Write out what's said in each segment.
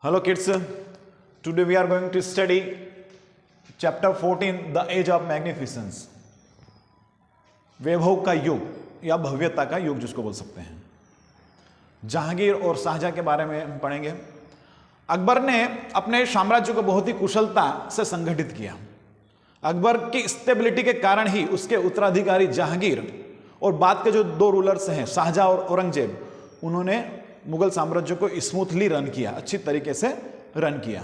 Hello kids, today we are going to study chapter 14 The Age of Magnificence. वैभव का युग या भव्यता का युग जिसको बोल सकते हैं। जहांगीर और शाहजहां के बारे में हम पढ़ेंगे। अकबर ने अपने साम्राज्य को बहुत ही कुशलता से संगठित किया। अकबर की स्टेबिलिटी के कारण ही उसके उत्तराधिकारी जहांगीर और बाद के जो दो रूलर्स हैं शाहजहां और औरंगजेब, उन्होंने मुगल साम्राज्य को स्मूथली रन किया, अच्छी तरीके से रन किया।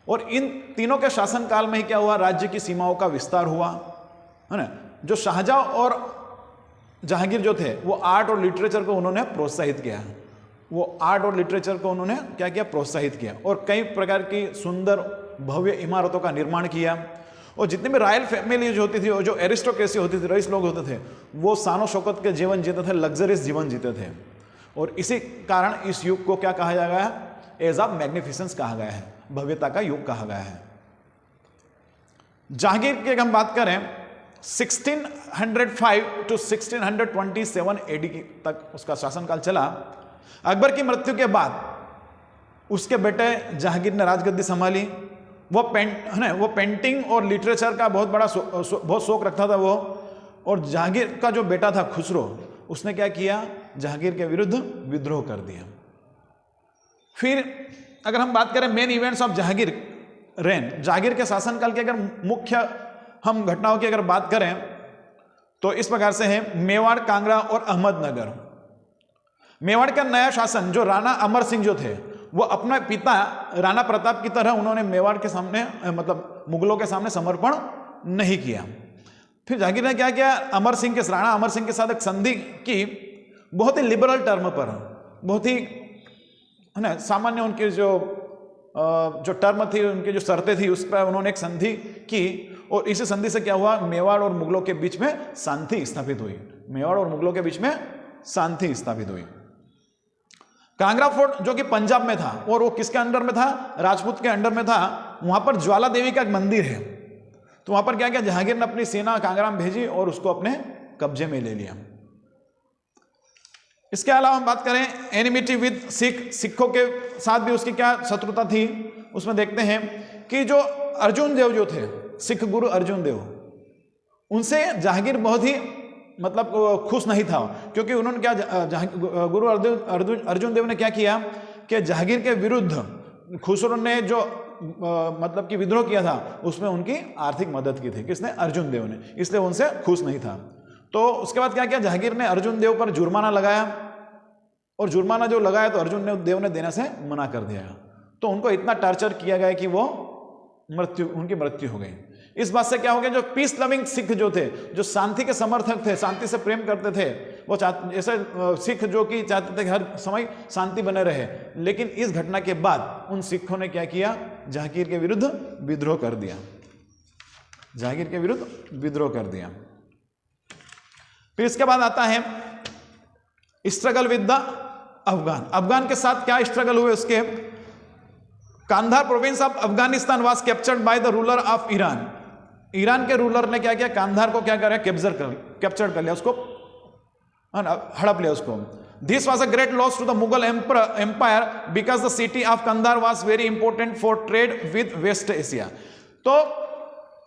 और इन तीनों के शासनकाल में ही क्या हुआ, राज्य की सीमाओं का विस्तार हुआ, है ना। जो शाहजहां और जहांगीर जो थे वो आर्ट और लिटरेचर को उन्होंने प्रोत्साहित किया। वो आर्ट और लिटरेचर को उन्होंने क्या किया, प्रोत्साहित किया और कई प्रकार की सुंदर भव्य इमारतों का निर्माण किया। और जितने भी रॉयल फैमिली जो होती थी और जो एरिस्टोक्रेसी होती थी, रईस लोग होते थे, वो शानो शौकत के जीवन जीते थे, लग्जरियस जीवन जीते थे। और इसी कारण इस युग को क्या कहा गया है, एज ऑफ मैग्निफिसेंस कहा गया है, भव्यता का युग कहा गया है। जहांगीर की अगर हम बात करें 1605 to 1627 एडी तक उसका शासनकाल चला। अकबर की मृत्यु के बाद उसके बेटे जहांगीर ने राजगद्दी संभाली। वो पेंटिंग और लिटरेचर का बहुत बड़ा बहुत शौक रखता था वो। और जहांगीर का जो बेटा था खुसरो, उसने क्या किया, जहांगीर के विरुद्ध विद्रोह कर दिया। फिर अगर हम बात करें main events of Jahangir rain, Jahangir के शासनकाल की अगर मुख्य हम घटनाओं की अगर बात करें तो इस प्रकार से है। मेवाड़, कांगड़ा और अहमदनगर। मेवाड़ का नया शासन जो राणा अमर सिंह जो थे, वो अपने पिता राणा प्रताप की तरह उन्होंने मेवाड़ के सामने मतलब मुगलों के सामने समर्पण नहीं किया। फिर जहांगीर ने क्या किया, राणा अमर सिंह के साथ एक संधि की, बहुत ही लिबरल टर्म पर, बहुत ही है ना सामान्य उनकी जो टर्म थी, उनकी जो शर्तें थी, उस पर उन्होंने एक संधि की। और इसी संधि से क्या हुआ, मेवाड़ और मुगलों के बीच में शांति स्थापित हुई। मेवाड़ और मुगलों के बीच में शांति स्थापित हुई। कांगड़ा फोर्ट जो कि पंजाब में था, और वो किसके अंडर में था, राजपूत के अंडर में था। वहां पर ज्वाला देवी का एक मंदिर है। तो वहां पर क्या किया, जहांगीर ने अपनी सेना कांगड़ा में भेजी और उसको अपने कब्जे में ले लिया। इसके अलावा हम बात करें एनिमिटी विद सिखों के साथ भी उसकी क्या शत्रुता थी, उसमें देखते हैं कि जो अर्जुन देव जो थे, सिख गुरु अर्जुन देव, उनसे जहांगीर बहुत ही मतलब खुश नहीं था। क्योंकि उन्होंने क्या, गुरु अर्जुन देव ने क्या किया कि जहांगीर के विरुद्ध खुसरो ने जो मतलब कि विद्रोह किया था, उसमें उनकी आर्थिक मदद की थी। किसने, अर्जुन देव ने, इसलिए उनसे खुश नहीं था। तो उसके बाद क्या किया, जहांगीर ने अर्जुन देव पर जुर्माना लगाया। और जुर्माना जो लगाया तो अर्जुन देव ने देने से मना कर दिया। तो उनको इतना टॉर्चर किया गया कि वो उनकी मृत्यु हो गई। इस बात से क्या हो गया, जो पीस लविंग सिख जो थे, जो शांति के समर्थक थे, शांति से प्रेम करते थे, वो ऐसे सिख जो कि चाहते थे कि हर समय शांति बने रहे, लेकिन इस घटना के बाद उन सिखों ने क्या किया, जहांगीर के विरुद्ध विद्रोह कर दिया। जहांगीर के विरुद्ध विद्रोह कर दिया। फिर इसके बाद आता है struggle with the Afghan. Afghan के साथ क्या स्ट्रगल हुए उसके। Kandahar province of Afghanistan was captured by the ruler of Iran. Iran के रूलर ने क्या किया, कांधार को क्या कर कैप्चर कर लिया, उसको हड़प लिया उसको। This was a great loss to the Mughal empire because the city of Kandahar was very important for trade with West Asia. तो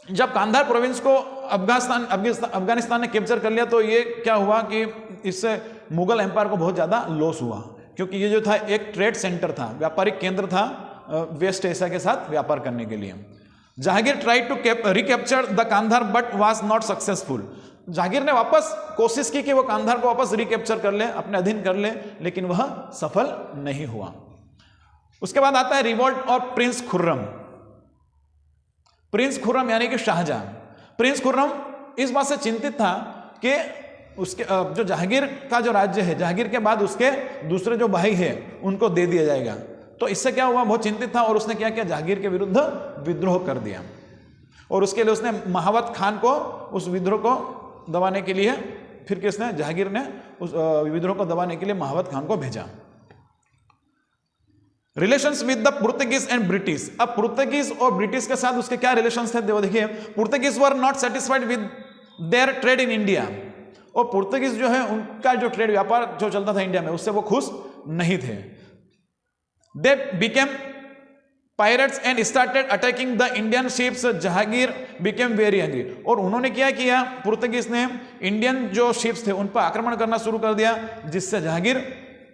जब कांधार प्रोविंस को अफगानिस्तान ने कैप्चर कर लिया, तो ये क्या हुआ कि इससे मुगल एम्पायर को बहुत ज़्यादा लॉस हुआ। क्योंकि ये जो था एक ट्रेड सेंटर था, व्यापारिक केंद्र था वेस्ट एशिया के साथ व्यापार करने के लिए। Jahangir tried to recapture the Kandahar but was not successful. Jahangir ने वापस कोशिश की कि वो कांधार को वापस रिकैप्चर कर ले, अपने अधीन कर ले, लेकिन वह सफल नहीं हुआ। उसके बाद आता है revolt of Prince Khurram. Prince Khurram यानी कि शाहजहां। प्रिंस खुर्रम इस बात से चिंतित था कि उसके जो जहांगीर का जो राज्य है, जहांगीर के बाद उसके दूसरे जो भाई है उनको दे दिया जाएगा। तो इससे क्या हुआ, बहुत चिंतित था और उसने क्या किया, जहांगीर के विरुद्ध विद्रोह कर दिया। और उसके लिए उसने महावत खान को उस विद्रोह को दबाने के लिए, फिर किसने, जहांगीर ने उस विद्रोह को दबाने के लिए महावत खान को भेजा। Relations with the Portuguese and British. अब पुर्तगीज और ब्रिटिश के साथ उसके क्या रिलेशंस थे, देखिए। Portuguese were not satisfied with their trade in India. और पुर्तगीज जो है उनका जो ट्रेड व्यापार जो चलता था इंडिया में, उससे वो खुश नहीं थे। They became pirates and started attacking the Indian ships. Jahangir became very angry. और उन्होंने क्या किया, पुर्तगीज ने इंडियन जो शिप्स थे उन पर आक्रमण करना शुरू कर दिया, जिससे जहांगीर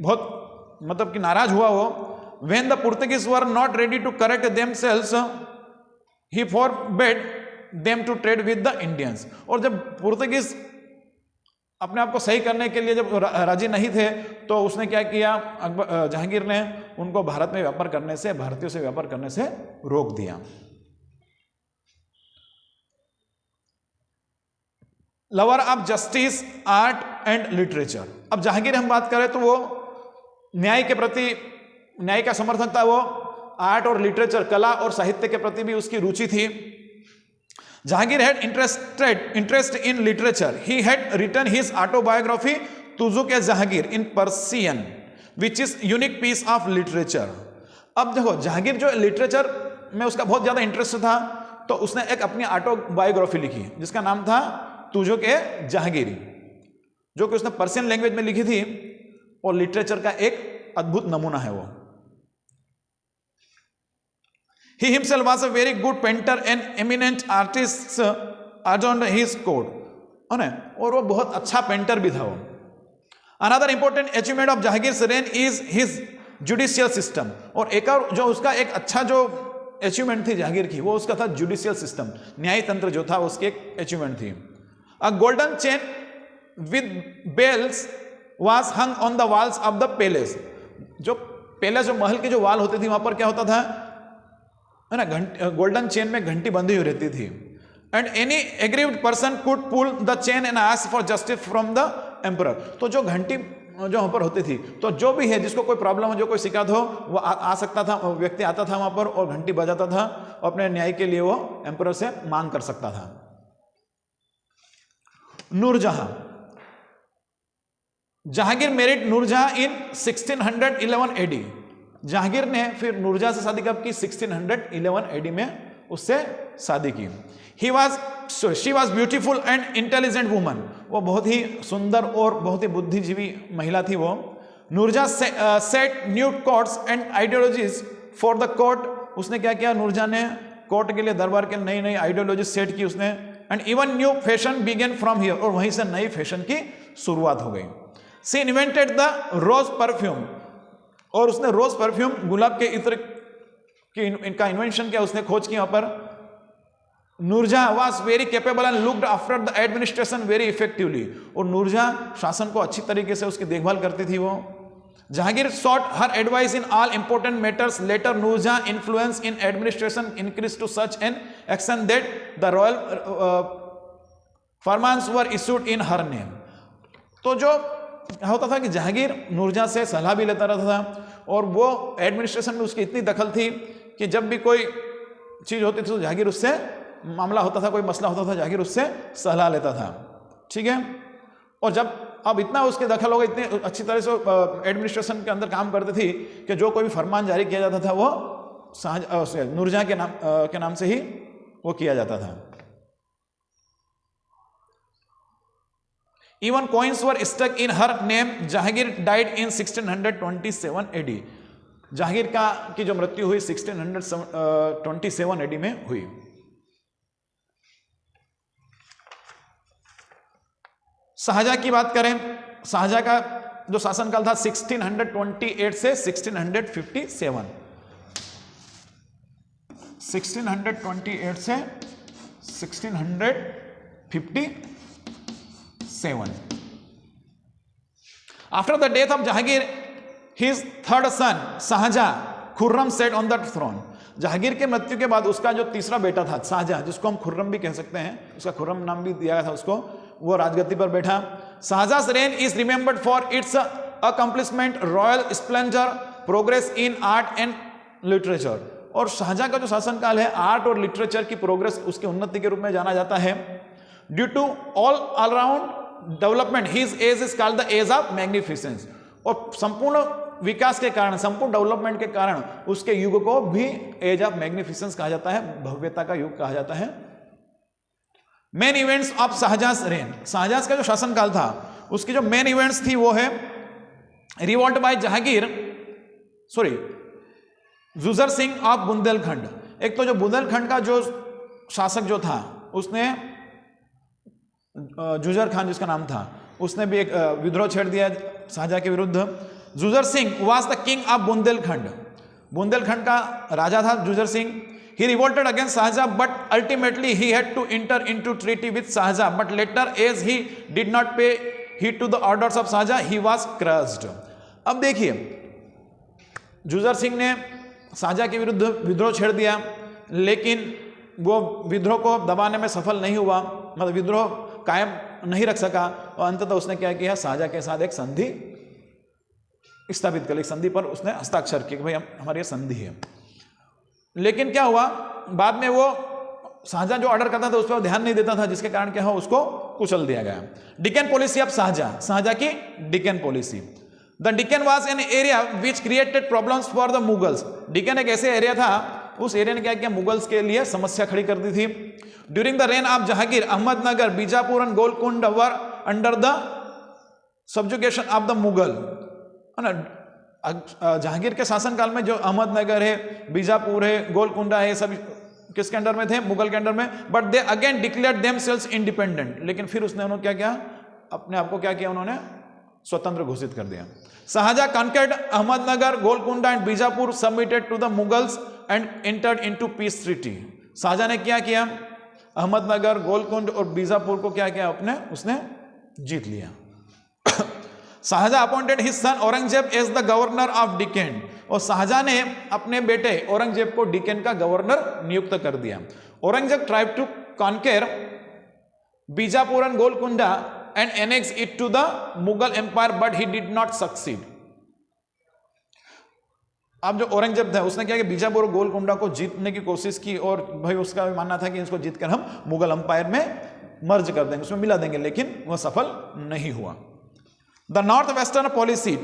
बहुत मतलब कि नाराज हुआ वो. When the Portuguese were not ready to correct themselves, he forbade them to trade with the Indians. और जब पुर्तगीज अपने आप को सही करने के लिए जब राजी नहीं थे तो उसने क्या किया, जहांगीर ने उनको भारत में व्यापार करने से, भारतीयों से व्यापार करने से रोक दिया. Lover of justice, art and literature. अब जहांगीर हम बात करें तो वो न्याय के प्रति, न्याय का समर्थक था. वो आर्ट और लिटरेचर, कला और साहित्य के प्रति भी उसकी रुचि थी. Jahangir had interest in literature. He had written his autobiography Tuzuk-e-Jahangir in Persian, which is unique piece of literature. अब देखो जहांगीर जो लिटरेचर में उसका बहुत ज़्यादा इंटरेस्ट था, तो उसने एक अपनी ऑटोबायोग्राफी लिखी जिसका नाम था तुजुक-ए-जहांगीर, जो कि उसने पर्शियन लैंग्वेज में लिखी थी और लिटरेचर का एक अद्भुत नमूना है वो. He himself was a very good painter and eminent artist adorned his court. और वो बहुत अच्छा पेंटर भी था वो. Another important achievement of Jahangir's reign is his judicial system. और एक और जो उसका एक अच्छा जो अचीवमेंट थी जहांगीर की, वो उसका था जुडिशियल सिस्टम, न्याय तंत्र जो था उसकी एक अचीवमेंट थी. A golden chain with bells was hung on the walls of the palace. जो पैलेस, जो महल की जो वाल होती थी वहां पर क्या होता था, है ना, गोल्डन चेन में घंटी बंधी हुई रहती थी. And any aggrieved person could pull the chain and ask for justice from the emperor. तो जो घंटी जो वहाँ पर होती थी, तो जो भी है जिसको कोई प्रॉब्लम हो, जो कोई शिकायत हो, वो आ सकता था, व्यक्ति आता था वहाँ पर और घंटी बजाता था, अपने न्याय के लिए वो एम्परर से मांग कर सकता था. नूरजहां. जहांगीर मैरिड नूरजहां इन 1611 AD. जहांगीर ने फिर नूरजहां से शादी कब की, 1611 AD में उससे शादी की. She was beautiful and intelligent woman. वो बहुत ही सुंदर और बहुत ही बुद्धिजीवी महिला थी वो. Nurjahan set new courts and ideologies for the court. उसने क्या किया, नूरजहां ने कोर्ट के लिए, दरबार के नई नई आइडियोलॉजी सेट की उसने. And even new fashion begin from here. और वहीं से नई फैशन की शुरुआत हो गई. She invented the rose perfume. और उसने रोज परफ्यूम, गुलाब के इत्र की इनका इन्वेंशन किया, उसने खोज की वहां पर. Nurjahan was very capable and looked after the administration very effectively. और नूरजहां शासन को अच्छी तरीके से उसकी देखभाल करती थी वो. Jahangir sought her advice in all important matters. Later Nurjah's influence in administration increased to such an extent that the royal farmans were issued in her name. तो जो होता था कि जहांगीर नूरजहां से सलाह भी लेता रहता था और वो एडमिनिस्ट्रेशन में उसकी इतनी दखल थी कि जब भी कोई चीज़ होती थी तो जहांगीर उससे, मामला होता था, कोई मसला होता था, जहांगीर उससे सलाह लेता था. ठीक है. और जब अब इतना उसके दखल हो गई, इतनी अच्छी तरह से एडमिनिस्ट्रेशन के अंदर काम करती थी कि जो कोई भी फरमान जारी किया जाता था वो नूरजहां के नाम से ही वो किया जाता था. Even coins were stuck in her name. Jahangir died in 1627 AD. Jahangir की जो मृत्यु हुई 1627 AD में हुई. शाहजहां की बात करें, शाहजहां का जो शासनकाल था 1628 से 1657. 1628 से 1657. After the death of Jahangir, his third son Shahjahan Khurram sat on the throne. Jahangir के मृत्यु के बाद उसका जो तीसरा बेटा था शाहजहां, जिसको हम खुर्रम भी कह सकते हैं, उसका खुर्रम नाम भी दिया गया था उसको, वो राजगद्दी पर बैठा. शाहजहां's reign is remembered for its accomplishment, royal splendor, progress in art and literature. और शाहजहां का जो शासनकाल है आर्ट और लिटरेचर की प्रोग्रेस, उसकी उन्नति के रूप में जाना जाता है. Due to all around development his age is called the age of magnificence. और संपूर्ण विकास के कारण, संपूर्ण डेवलपमेंट के कारण उसके युग को भी एज ऑफ मैग्निफिसेंस कहा जाता है, भव्यता का युग कहा जाता है. Main events of Shahjahan's reign. Shahjahan का जो शासनकाल था उसकी जो मेन इवेंट्स थी वो है revolt by Jahangir, Jujhar Singh of Bundelkhand. एक तो जो बुंदेलखंड का जो शासक जो था उसने जुजर खान जिसका नाम था, उसने भी एक विद्रोह छेड़ दिया शाहजहां के विरुद्ध। Jujhar Singh was the king of Bundelkhand, Bundelkhand का राजा था Jujhar Singh. He revolted against Shahjahan but ultimately he had to enter into treaty with Shahjahan but later as he did not pay heed to the orders of Shahjahan he was crushed. अब देखिए जुजर सिंह ने शाहजहां के विरुद्ध विद्रोह छेड़ दिया, लेकिन वो विद्रोह को दबाने में सफल नहीं हुआ, मतलब विद्रोह कायम नहीं रख सका, और अंततः उसने क्या किया, शाहजहां के साथ एक संधि स्थापित कर ली। संधि पर उसने हस्ताक्षर किए कि भाई हमारी संधि है। लेकिन क्या हुआ, बाद में वो शाहजहां जो ऑर्डर करता था उस पर ध्यान नहीं देता था, जिसके कारण क्या हुआ, उसको कुचल दिया गया। Deccan policy of Shahjahan, Shahjahan की Deccan policy. The Deccan was an area which created problems for the Mughals. Deccan एक ऐसे एरिया था, उस एरिया ने क्या किया, मुगल्स के लिए समस्या खड़ी कर दी थी। During the reign of Jahangir, Ahmednagar, Bijapur and Golconda were under the subjugation of the Mughal. Jahangir के शासनकाल में जो अहमदनगर है, बीजापुर है, गोलकुंडा है, सब किसके अंडर में थे, मुगल के अंडर में। But they again declared themselves independent. लेकिन फिर उसने उन्होंने क्या किया, अपने आप को क्या किया, उन्होंने स्वतंत्र घोषित कर दिया। Shahjahan conquered Ahmednagar, Golconda and Bijapur, submitted to the Mughals and entered into peace treaty. Shahjahan ने क्या किया, अहमदनगर, गोलकुंड और बीजापुर को क्या किया, अपने उसने जीत लिया। Shahjahan appointed his son Aurangzeb as the governor of Deccan, और शाहजहां ने अपने बेटे औरंगजेब को डिकेन का गवर्नर नियुक्त कर दिया। Aurangzeb tried to conquer Bijapur and Golconda and annex it to the Mughal empire but he did not succeed। अब जो औरंगजेब था उसने क्या कि बीजापुर और गोलकुंडा को जीतने की कोशिश की, और भाई उसका भी मानना था कि इसको जीतकर हम मुगल अंपायर में मर्ज कर देंगे, उसमें मिला देंगे, लेकिन वह सफल नहीं हुआ। The north western policy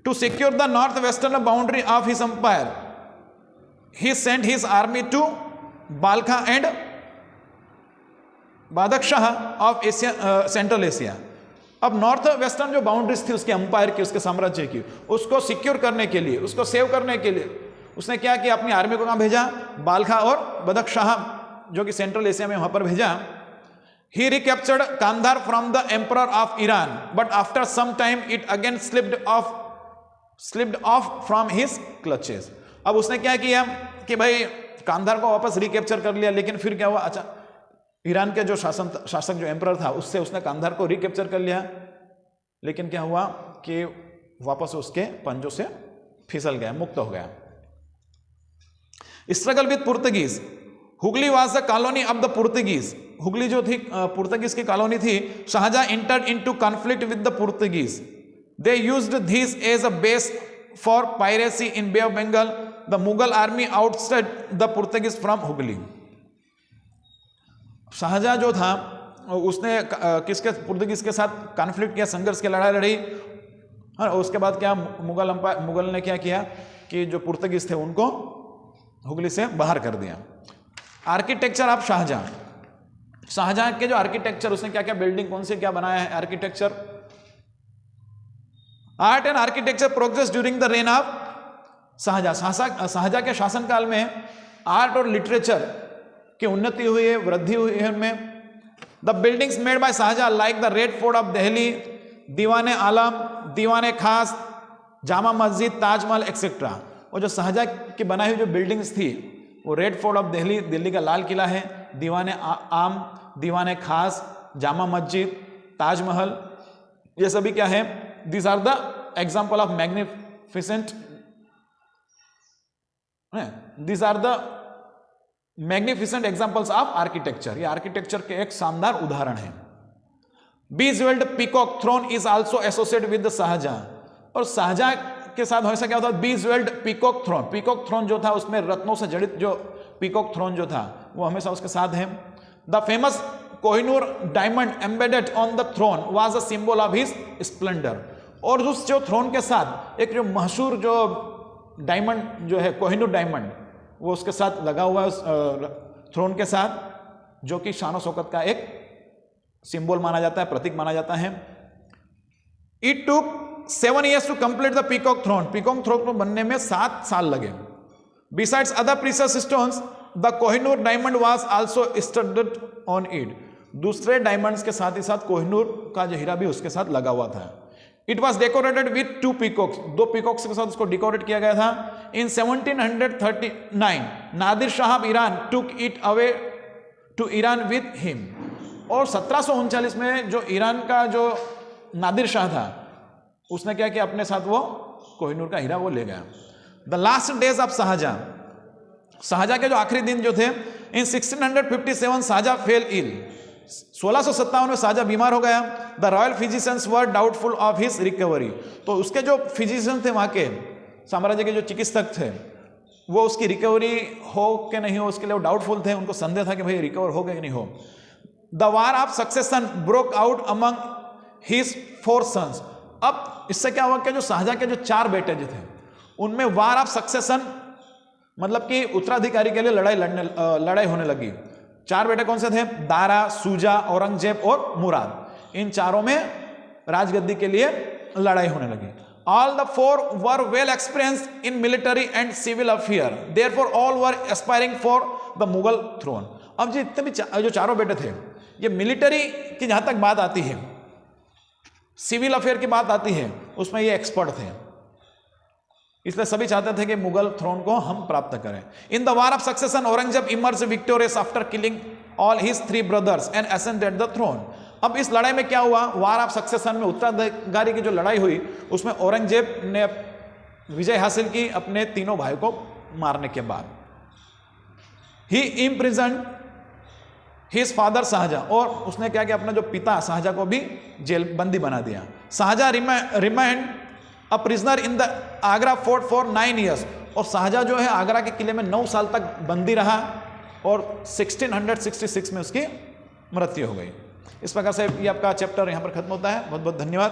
to secure the north western boundary of his empire, he sent his army to Balkh and Badakhshan of Asia, central Asia. अब नॉर्थ वेस्टर्न जो बाउंड्रीज थी उसके अंपायर की, उसके साम्राज्य की, उसको सिक्योर करने के लिए, उसको सेव करने के लिए उसने क्या किया, अपनी आर्मी को कहां भेजा, बालखा और बदख्शाह जो कि सेंट्रल एशिया में वहां पर भेजा। He recaptured Kandahar from the emperor of Iran but after some time it again slipped off from his clutches. अब उसने क्या किया कि भाई कांधार को वापस रिकैप्चर कर लिया, लेकिन फिर क्या हुआ, अच्छा ईरान के जो शासक जो एम्परर था उससे उसने कांधार को रिकैप्चर कर लिया, लेकिन क्या हुआ कि वापस उसके पंजों से फिसल गया, मुक्त हो गया। Struggle with Portuguese, Hooghly was the colony of the Portuguese. Hooghly जो थी पुर्तगीज की कॉलोनी थी। Shahjahan entered into conflict with the Portuguese, they used this as a base for piracy in bay of Bengal. The Mughal army ousted the Portuguese from Hooghly. Shahjahan जो था उसने किसके, Portuguese के साथ कॉन्फ्लिक्ट किया, संघर्ष की लड़ाई लड़ी, और उसके बाद क्या मुगल ने क्या किया कि जो पुर्तगीज थे उनको हुगली से बाहर कर दिया। आर्किटेक्चर ऑफ शाहजहां, शाहजहां के जो आर्किटेक्चर, उसने क्या क्या बिल्डिंग कौन से क्या बनाया है, architecture. Art and architecture progress during the reign of Shahjahan. Shahjahan के शासनकाल में आर्ट और लिटरेचर की उन्नति हुई है, वृद्धि हुई है उनमें। The buildings made by Shahjahan like the red fort of Delhi, Diwane Alam, दीवाने खास, जामा मस्जिद, ताजमहल एक्सेट्रा। और जो शाहजहां की बनाई हुई जो बिल्डिंग्स थी वो red fort of Delhi, Delhi का लाल किला है, दीवाने आम, दीवाने खास, जामा मस्जिद, ताजमहल, ये सभी क्या है, these are the example of magnificent, these are the magnificent examples of architecture. ये आर्किटेक्चर के एक शानदार उदाहरण है। Bejewelled peacock throne is also associated with Shahjahan, और शाहजहां के साथ हमेशा क्या होता है, bejewelled peacock throne. Peacock throne जो था उसमें रत्नों से जड़ित जो पीकॉक थ्रोन जो था वो हमेशा उसके साथ है। The famous Kohinoor diamond embedded on the throne was a symbol of his splendour. और उस जो थ्रोन के साथ एक जो मशहूर जो डायमंड जो है, कोहिनूर डायमंड, वो उसके साथ लगा हुआ है थ्रोन के साथ, जो कि शान शौकत का एक सिंबल माना जाता है, प्रतीक माना जाता है। It took 7 years to complete the peacock throne. peacock throne को बनने में 7 साल लगे. Besides other precious stones, the Kohinoor diamond was also studded on it. दूसरे डायमंड्स के साथ ही साथ कोहिनूर का जो हीरा भी उसके साथ लगा हुआ था. It was decorated with 2 peacocks. 2 peacocks के साथ उसको डेकोरेट किया गया था. In 1739, Nadir Shah of Iran took it away to Iran with him. और 1739 में जो ईरान का जो नादिर शाह था उसने क्या किया, अपने साथ वो कोहिनूर का हीरा वो ले गया. The last days of Shahjahan, Shahjahan के जो आखिरी दिन जो थे, इन 1657 शाहजहां फेल इल. 1657 में शाहजहां बीमार हो गया. The royal physicians were doubtful of his recovery. तो उसके जो फिजिशियन थे वहां के साम्राज्य के जो चिकित्सक थे वो उसकी रिकवरी हो कि नहीं हो उसके लिए वो डाउटफुल थे. उनको संदेह था कि भाई रिकवर हो गया कि नहीं हो. The war of succession broke out among his 4 sons. अब इससे क्या हुआ कि जो शाहजहां के जो 4 बेटे जो थे उनमें वार ऑफ सक्सेशन मतलब कि उत्तराधिकारी के लिए लड़ाई होने लगी. 4 बेटे कौन से थे? दारा, सूजा, औरंगजेब और मुराद. इन चारों में राजगद्दी के लिए लड़ाई होने लगी. All the 4 were well experienced in military and civil affair. Therefore, all were aspiring for the Mughal throne. अब जितने भी जो चारों बेटे थे, ये मिलिट्री की जहां तक बात आती है, सिविल अफेयर की बात आती है, उसमें ये एक्सपर्ट थे. इसलिए सभी चाहते थे कि मुगल थ्रोन को हम प्राप्त करें. In the war of succession Aurangzeb emerge victorious after killing all his 3 brothers and ascended the throne. अब इस लड़ाई में क्या हुआ? वार ऑफ सक्सेशन में उत्तराधिकारी की जो लड़ाई हुई उसमें औरंगजेब ने विजय हासिल की अपने तीनों भाई को मारने के बाद. ही इम्प्रिजन्ड हिज फादर शाहजहां, और उसने क्या किया, अपना जो पिता शाहजहां को भी जेल बंदी बना दिया. Shahjahan remained a prisoner in the Agra fort for 9 years. और शाहजहां जो है आगरा के किले में 9 साल तक बंदी रहा और 1666 में उसकी मृत्यु हो गई. इस प्रकार से ये आपका चैप्टर यहाँ पर खत्म होता है. बहुत बहुत धन्यवाद.